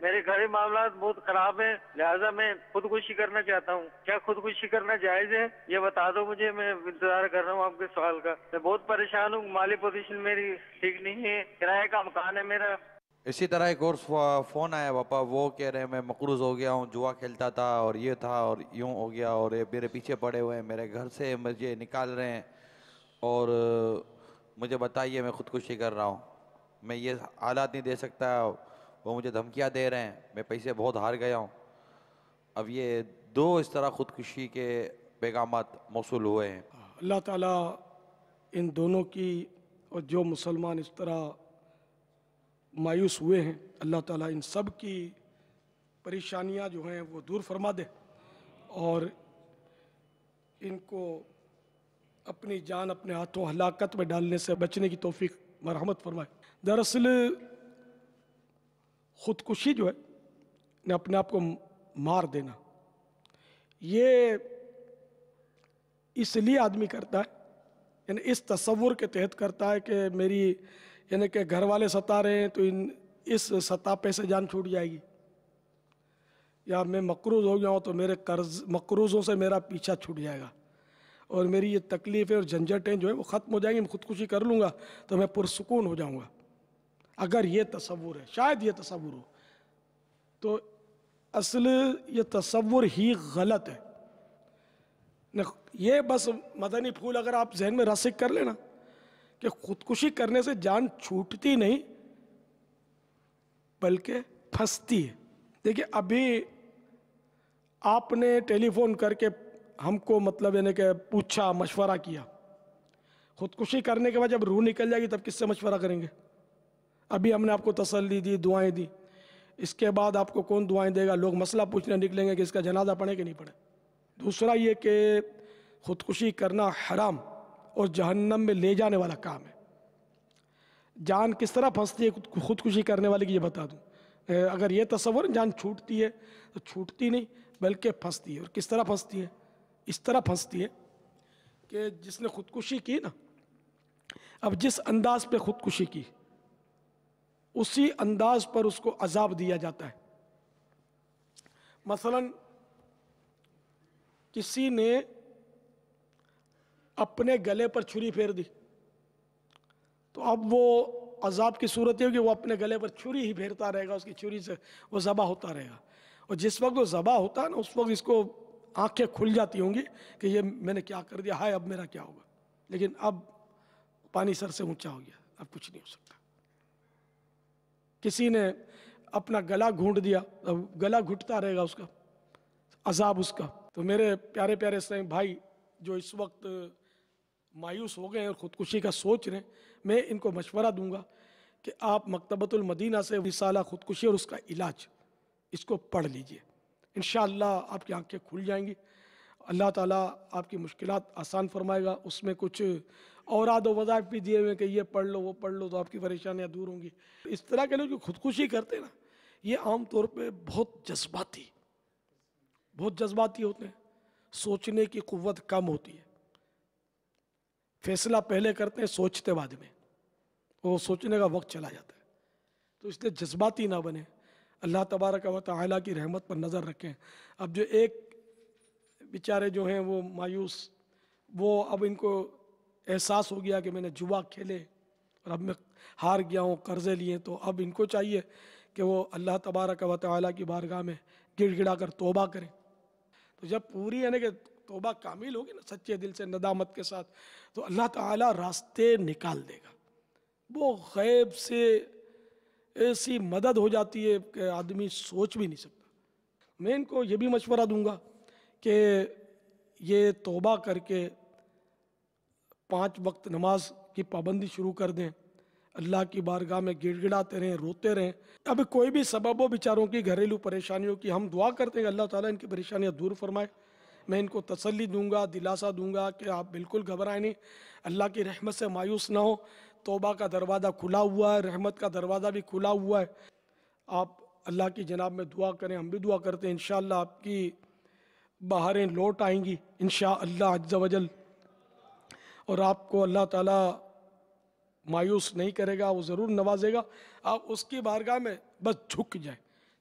میرے گھری معاملات بہت خراب ہیں، لہٰذا میں خودکشی کرنا چاہتا ہوں۔ کیا خودکشی کرنا جائز ہے؟ یہ بتا دو مجھے، میں انتظار کر رہا ہوں آپ کے سوال کا۔ میں بہت پریشان ہوں، مالی پوزیشن میری ٹھیک نہیں ہے، کرائے کا مکان ہے میرا۔ اسی طرح ایک اور فون آیا پاپا، وہ کہہ رہے ہیں میں مقروض ہو گیا ہوں، جوا کھیلتا تھا اور یہ تھا اور یوں ہو گیا، اور یہ میرے پیچھے پڑے ہوئے ہیں، میرے گھر سے مجھے نکال رہے ہیں، اور مجھے بتائیے میں خودکشی کر رہا ہوں، میں یہ حالات نہیں دے سکتا، وہ مجھے دھمکیاں دے رہے ہیں، میں پیسے بہت ہار گیا ہوں۔ اب یہ دو اس طرح خودکشی کے پیغامات موصول ہوئے ہیں۔ اللہ تعالیٰ ان دونوں کی اور جو مسلمان اس طرح مایوس ہوئے ہیں، اللہ تعالیٰ ان سب کی پریشانیاں جو ہیں وہ دور فرما دے اور ان کو اپنی جان اپنے ہاتھوں ہلاکت میں ڈالنے سے بچنے کی توفیق مرحمت فرمائے۔ دراصل خودکشی جو ہے اپنے آپ کو مار دینا، یہ اس لیے آدمی کرتا ہے، یعنی اس تصور کے تحت کرتا ہے کہ میری یعنی کہ گھر والے ستا رہے ہیں تو اس ستاپے سے جان چھوٹ جائے گی، یا میں مقروض ہو گیا ہوں تو میرے مقروضوں سے میرا پیچھا چھوٹ جائے گا اور میری یہ تکلیفیں اور جھنجھٹیں جو ہیں وہ ختم ہو جائیں گی، میں خودکشی کر لوں گا تو میں پرسکون ہو جاؤں گا۔ اگر یہ تصور ہے، شاید یہ تصور ہو، تو اصل یہ تصور ہی غلط ہے۔ یہ بس مدنی پھول اگر آپ ذہن میں راسخ کر لینا کہ خودکشی کرنے سے جان چھوٹتی نہیں بلکہ پھنستی ہے۔ دیکھیں ابھی آپ نے ٹیلی فون کر کے ہم کو مطلب یعنی کہ پوچھا، مشورہ کیا، خودکشی کرنے کے بعد جب روح نکل جائے گی تب کس سے مشورہ کریں گے؟ ابھی ہم نے آپ کو تسلی دی، دعائیں دی، اس کے بعد آپ کو کون دعائیں دے گا؟ لوگ مسئلہ پوچھنے نکلیں گے کہ اس کا جنازہ پڑھے کہ نہیں پڑھے۔ دوسرا یہ کہ خودکشی کرنا حرام اور جہنم میں لے جانے والا کام ہے۔ جان کس طرح پھنستی ہے خودکشی کرنے والے کی یہ بتا دوں۔ اگر یہ تصور جان چھوٹتی ہے تو چھوٹتی نہیں بلکہ پھنستی ہے۔ اور کس طرح پھنستی ہے؟ اس طرح پھنستی ہے کہ جس نے خودکشی کی نا، اب جس انداز پہ خودکشی کی اسی انداز پر اس کو عذاب دیا جاتا ہے۔ مثلا کسی نے اپنے گلے پر چھری پھیر دی تو اب وہ عذاب کی صورت یہ ہوگی، وہ اپنے گلے پر چھری ہی پھیرتا رہے گا، اس کی چھری سے وہ ذبح ہوتا رہے گا، اور جس وقت وہ ذبح ہوتا ہے نا اس وقت اس کو آنکھیں کھل جاتی ہوں گی کہ یہ میں نے کیا کر دیا، ہائے اب میرا کیا ہوگا، لیکن اب پانی سر سے اونچا ہو گیا، اب کچھ نہیں ہو سکتا۔ کسی نے اپنا گلا گھونٹ دیا، اب گلا گھٹتا رہے گا، اس کا عذاب اس کا۔ تو میرے پیارے پیارے اسلامی بھائی جو اس وقت مایوس ہو گئے ہیں اور خودکشی کا سوچ رہے ہیں، میں ان کو مشورہ دوں گا کہ آپ مکتبۃ المدینہ سے رسالہ خودکشی اور اس کا علاج اس کو پڑھ لیجئے، انشاءاللہ آپ کی آنکھیں کھل جائیں گی، اللہ تعالیٰ آپ کی مشکلات آسان فرمائے گا۔ اس میں کچھ اوراد و وظائف بھی دیے ہوئے کہ یہ پڑھ لو وہ پڑھ لو تو آپ کی پریشانیاں دور ہوں گی۔ اس طرح کے لوگ جو خودکشی کرتے ہیں نا، یہ عام طور پہ بہت جذباتی ہوتے ہیں، سوچنے کی قوت کم ہوتی ہے، فیصلہ پہلے کرتے ہیں سوچتے بعد میں، وہ سوچنے کا وقت چلا جاتا ہے، تو اس لیے جذباتی نہ بنے، اللہ تبارک و تعالیٰ کی رحمت پر نظر رکھیں۔ اب جو ایک بیچارے جو ہیں وہ مایوس، وہ اب ان کو احساس ہو گیا کہ میں نے جوا کھیلے اور اب میں ہار گیا ہوں، قرضے لیے، تو اب ان کو چاہیے کہ وہ اللہ تبارک و تعالیٰ کی بارگاہ میں گڑ گڑا کر توبہ کریں۔ تو جب پوری یعنی کہ توبہ کامل ہوگی نا سچے دل سے ندامت کے ساتھ، تو اللہ تعالیٰ راستے نکال دے گا۔ وہ غیب سے ایسی مدد ہو جاتی ہے کہ آدمی سوچ بھی نہیں سکتا۔ میں ان کو یہ بھی مشورہ دوں گا کہ یہ توبہ کر کے 5 وقت نماز کی پابندی شروع کر دیں، اللہ کی بارگاہ میں گڑ گڑاتے رہیں، روتے رہیں۔ اب کوئی بھی سبب ہو بیچاروں کی گھریلو پریشانیوں کی، ہم دعا کرتے ہیں کہ اللہ تعالیٰ ان کی پریشانیاں دور فرمائے۔ میں ان کو تسلی دوں گا، دلاسا دوں گا کہ آپ بالکل گھبرائیں نہیں، اللہ کی رحمت سے مایوس نہ ہو، توبہ کا دروازہ کھلا ہوا ہے، رحمت کا دروازہ بھی کھلا ہوا ہے۔ آپ اللہ کی جناب میں دعا کریں، ہم بھی دعا کرتے ہیں، انشاءاللہ آپ کی بہاریں لوٹ آئیں گی انشاءاللہ عز و جل، اور آپ کو اللہ تعالیٰ مایوس نہیں کرے گا، وہ ضرور نوازے گا۔ آپ اس کی بارگاہ میں بس جھک جائیں،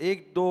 1-2